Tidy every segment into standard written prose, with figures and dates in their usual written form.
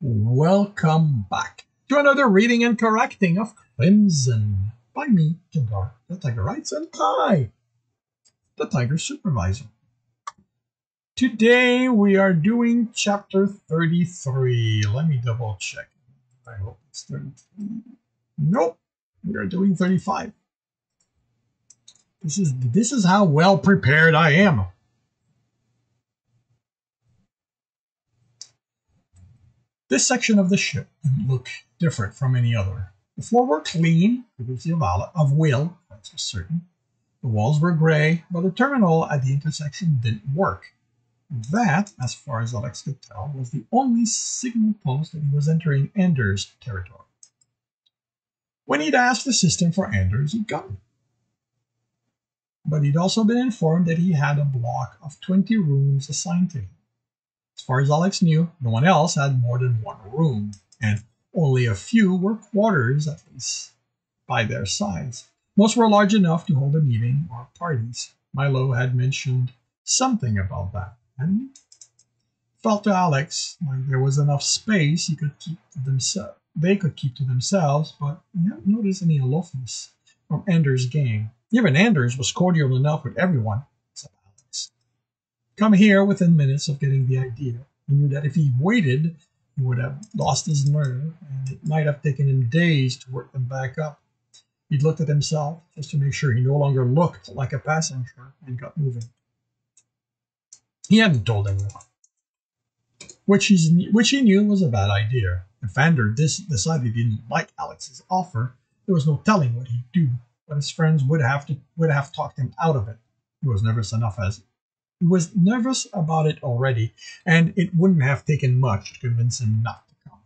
Welcome back to another reading and correcting of Crimson by me, Kindar, the Tiger Writes, and Ty, the Tiger Supervisor. Today we are doing chapter 33. Let me double check. I hope it's 33. Nope, we are doing 35. This is how well prepared I am. This section of the ship didn't look different from any other. The floor were clean, courtesy of Will, that's for certain. The walls were gray, but the terminal at the intersection didn't work. That, as far as Alex could tell, was the only signal post that he was entering Anders' territory. When he'd asked the system for Anders, he'd gotten it. But he'd also been informed that he had a block of 20 rooms assigned to him. As far as Alex knew, no one else had more than one room, and only a few were quarters, at least by their size. Most were large enough to hold a meeting or parties. Milo had mentioned something about that, hadn't he? Felt to Alex like there was enough space they could keep to themselves, but he hadn't noticed any aloofness from Anders' gang. Even Anders was cordial enough with everyone except Alex. Come here within minutes of getting the idea. He knew that if he waited, he would have lost his nerve, and it might have taken him days to work them back up. He'd looked at himself just to make sure he no longer looked like a passenger and got moving. He hadn't told anyone, which he knew was a bad idea. If Anders decided he didn't like Alex's offer, there was no telling what he'd do, but his friends would have talked him out of it. He was nervous about it already, and it wouldn't have taken much to convince him not to come.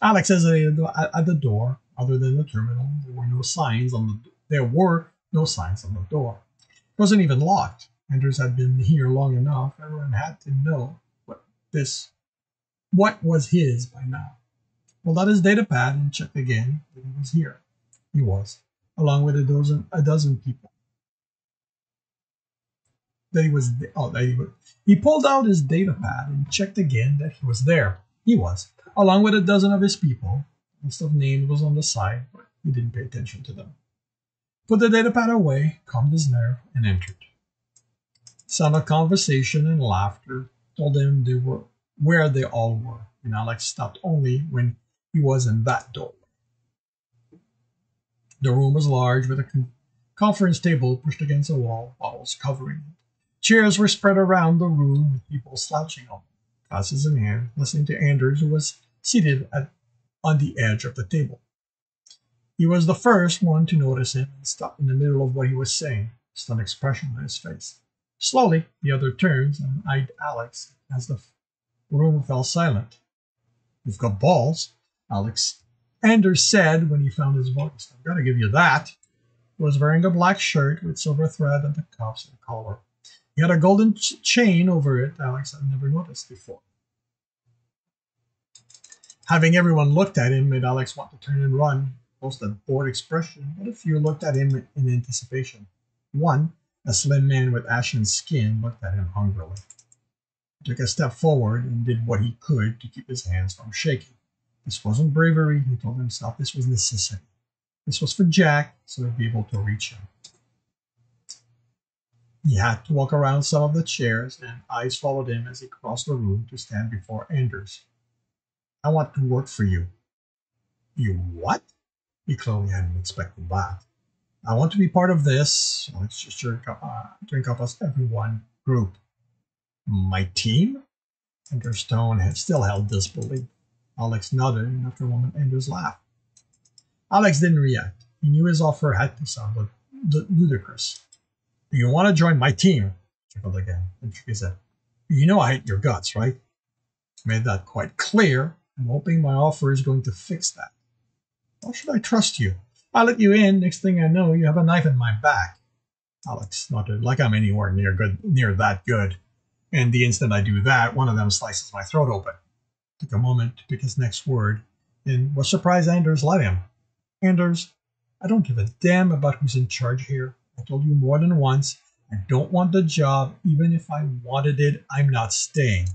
Alex hesitated at the door. Other than the terminal, there were no signs on the door. It wasn't even locked. Anders had been here long enough. Everyone had to know what was his by now. Pulled out his data pad and checked again that he was here. He was, along with a dozen people. He pulled out his data pad and checked again that he was there. He was, along with a dozen of his people. The list of names was on the side, but he didn't pay attention to them. Put the data pad away, calmed his nerve, and entered. Sound of conversation and laughter told him where they all were, and Alex stopped only when he was in that doorway. The room was large, with a conference table pushed against the wall, bottles covering it. Chairs were spread around the room with people slouching on them, glasses in hand, listening to Anders, who was seated on the edge of the table. He was the first one to notice him and stopped in the middle of what he was saying, a stunned expression on his face. Slowly, the other turned and eyed Alex as the room fell silent. "You've got balls," Anders said when he found his voice. "I've got to give you that." He was wearing a black shirt with silver thread at the cuffs and collar. He had a golden chain over it Alex had never noticed before. Having everyone looked at him made Alex want to turn and run. Most a bored expression, but a few looked at him in anticipation. One, a slim man with ashen skin, looked at him hungrily. He took a step forward and did what he could to keep his hands from shaking. This wasn't bravery, he told himself. This was necessity. This was for Jack, so he'd be able to reach him. He had to walk around some of the chairs, and eyes followed him as he crossed the room to stand before Anders. "I want to work for you." "You what?" He clearly hadn't expected that. "I want to be part of this, let's just drink up us everyone group." "My team?" Anders' tone had still held disbelief. Alex nodded, and after a moment, Anders laughed. Alex didn't react. He knew his offer had to sound ludicrous. "Do you want to join my team?" He chuckled again, and shook his head. "You know I hate your guts, right?" "Made that quite clear. I'm hoping my offer is going to fix that." "Why should I trust you? I let you in. Next thing I know, you have a knife in my back." Alex nodded, like I'm anywhere near that good. And the instant I do that, one of them slices my throat open. Took a moment to pick his next word, and was surprised Anders let him. "Anders, I don't give a damn about who's in charge here. I told you more than once, I don't want the job. Even if I wanted it, I'm not staying."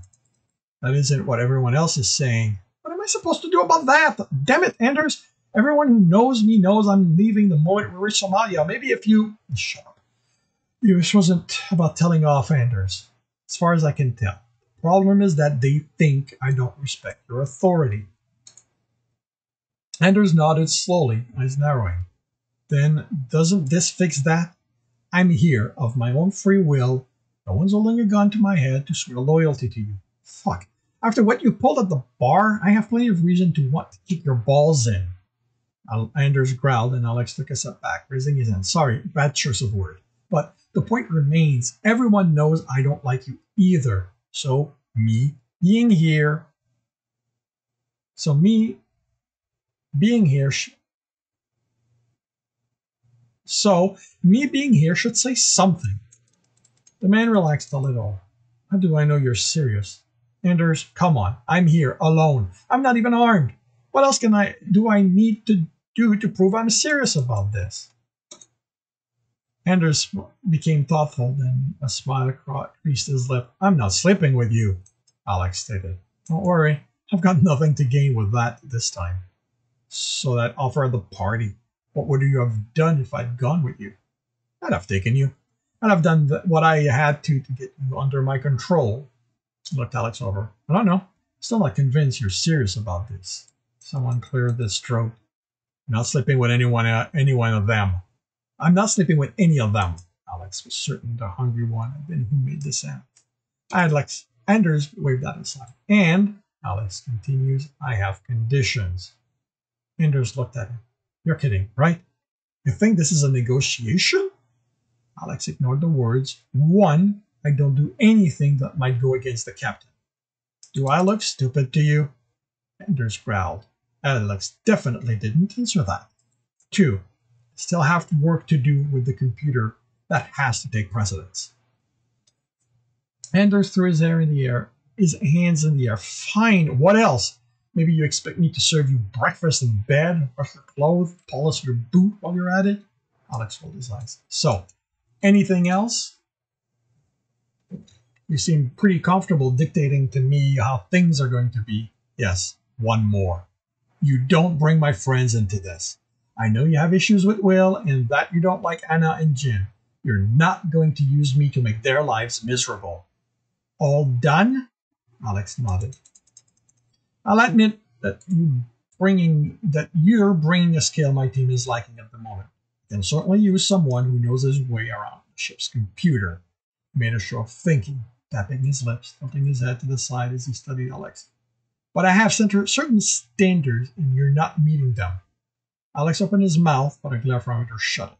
That isn't what everyone else is saying. What am I supposed to do about that? Damn it, Anders. Everyone who knows me knows I'm leaving the moment we reach Somalia. Maybe if you... Shut up. This wasn't about telling off Anders, as far as I can tell. The problem is that they think I don't respect your authority. Anders nodded slowly, eyes narrowing. Then, doesn't this fix that? I'm here, of my own free will. No one's holding a gun to my head to swear loyalty to you. Fuck. After what you pulled at the bar, I have plenty of reason to want to kick your balls in. Anders growled, and Alex took a step back, raising his hand. Sorry, bad choice of word. But the point remains, everyone knows I don't like you either. So, me being here should say something. The man relaxed a little. How do I know you're serious? Anders, come on. I'm here, alone. I'm not even armed. What else do I need to do to prove I'm serious about this? Anders became thoughtful, then a smile creased his lip. I'm not sleeping with you, Alex stated. Don't worry, I've got nothing to gain with that this time. So that offer at the party, what would you have done if I'd gone with you? I'd have taken you. I'd have done what I had to get you under my control. Looked Alex over. I don't know. Still not convinced you're serious about this. Someone cleared this throat. I'm not sleeping with any one of them. I'm not sleeping with any of them. Alex was certain the hungry one had been who made the sound. Anders waved that aside. And, Alex continues, I have conditions. Anders looked at him. You're kidding, right? You think this is a negotiation? Alex ignored the words. 1, I don't do anything that might go against the captain. Do I look stupid to you? Anders growled. Alex definitely didn't answer that. 2, I still have work to do with the computer. That has to take precedence. Anders threw his hands in the air. Fine, what else? Maybe you expect me to serve you breakfast in bed, wash your clothes, polish your boot while you're at it? Alex rolled his eyes. So, anything else? You seem pretty comfortable dictating to me how things are going to be. Yes, one more. You don't bring my friends into this. I know you have issues with Will and that you don't like Anna and Jim. You're not going to use me to make their lives miserable. All done? Alex nodded. I'll admit that you're bringing a skill my team is lacking at the moment. I can certainly use someone who knows his way around the ship's computer. He made a show of thinking, tapping his lips, tilting his head to the side as he studied Alex. But I have certain standards, and you're not meeting them. Alex opened his mouth, but a glyphometer shut it.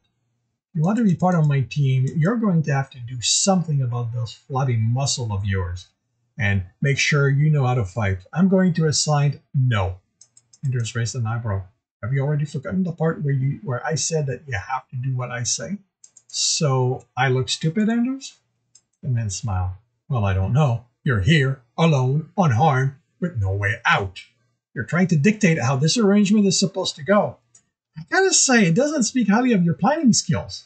If you want to be part of my team, you're going to have to do something about those flabby muscles of yours. And make sure you know how to fight. I'm going to assign no. Anders raised an eyebrow. Have you already forgotten the part where I said that you have to do what I say? So I look stupid, Anders? The man smiled. Well, I don't know. You're here, alone, unharmed, with no way out. You're trying to dictate how this arrangement is supposed to go. I gotta say, it doesn't speak highly of your planning skills.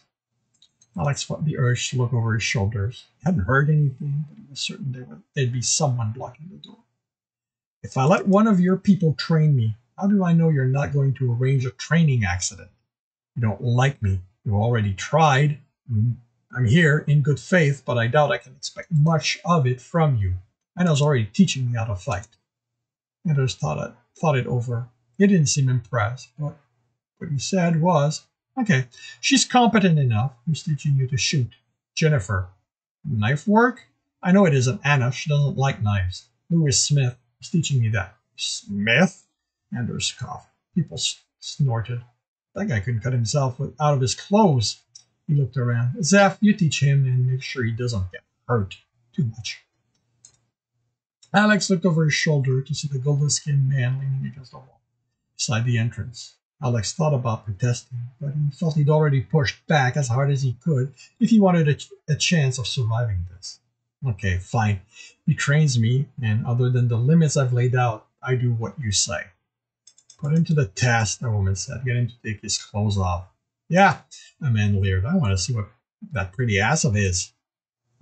Alex felt the urge to look over his shoulders. He hadn't heard anything, but he was certain there'd be someone blocking the door. If I let one of your people train me, how do I know you're not going to arrange a training accident? You don't like me. You already tried. I'm here in good faith, but I doubt I can expect much of it from you. Anna's already teaching me how to fight. Anders thought it over. He didn't seem impressed, but what he said was, okay, she's competent enough. Who's teaching you to shoot? Jennifer. Knife work? I know it isn't Anna. She doesn't like knives. Louis Smith is teaching me that. Smith? Anders coughed. People snorted. That guy couldn't cut himself out of his clothes. He looked around. Zeph, you teach him and make sure he doesn't get hurt too much. Alex looked over his shoulder to see the golden-skinned man leaning against the wall beside the entrance. Alex thought about protesting, but he felt he'd already pushed back as hard as he could if he wanted a chance of surviving this. Okay, fine. He trains me, and other than the limits I've laid out, I do what you say. Put him to the test, the woman said. Get him to take his clothes off. Yeah, the man leered. I want to see what that pretty ass of his.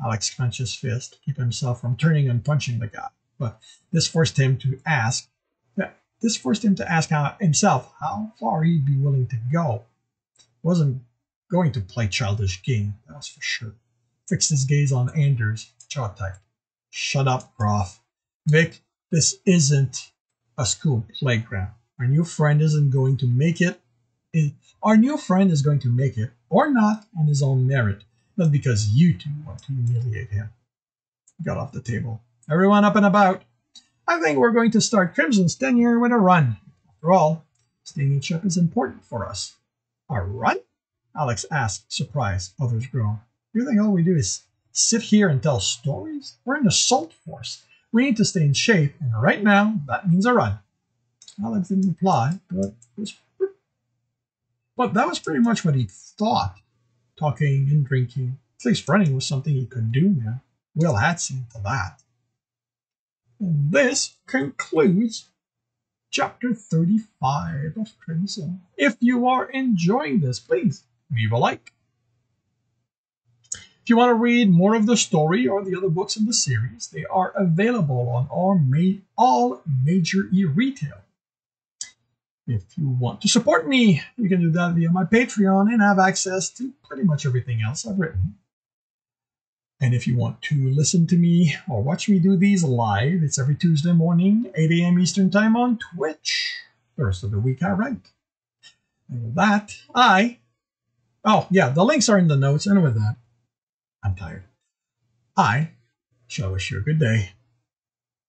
Alex clenched his fist to keep himself from turning and punching the guy. But this forced him to ask himself how far he'd be willing to go. He wasn't going to play childish game, that was for sure. Fixed his gaze on Anders, jaw tight. Shut up, Prof. Vic, this isn't a school playground. Our new friend isn't going to make it. Our new friend is going to make it, or not, on his own merit, not because you two want to humiliate him. He got off the table. Everyone up and about. I think we're going to start Crimson's tenure with a run. After all, staying in shape is important for us. A run? Alex asked, surprised. Others groaned. You think all we do is sit here and tell stories? We're an assault force. We need to stay in shape, and right now, that means a run. Alex didn't reply, but that was pretty much what he thought. Talking and drinking. At least running was something he could do now. Will had seen to that. And this concludes chapter 35 of Crimson. If you are enjoying this, please leave a like. If you want to read more of the story or the other books in the series, they are available on all major e-retail. If you want to support me, you can do that via my Patreon and have access to pretty much everything else I've written. And if you want to listen to me or watch me do these live, it's every Tuesday morning, 8 a.m. Eastern Time on Twitch. The rest of the week I write. And with that, the links are in the notes, and with that, I'm tired. I shall wish you a good day.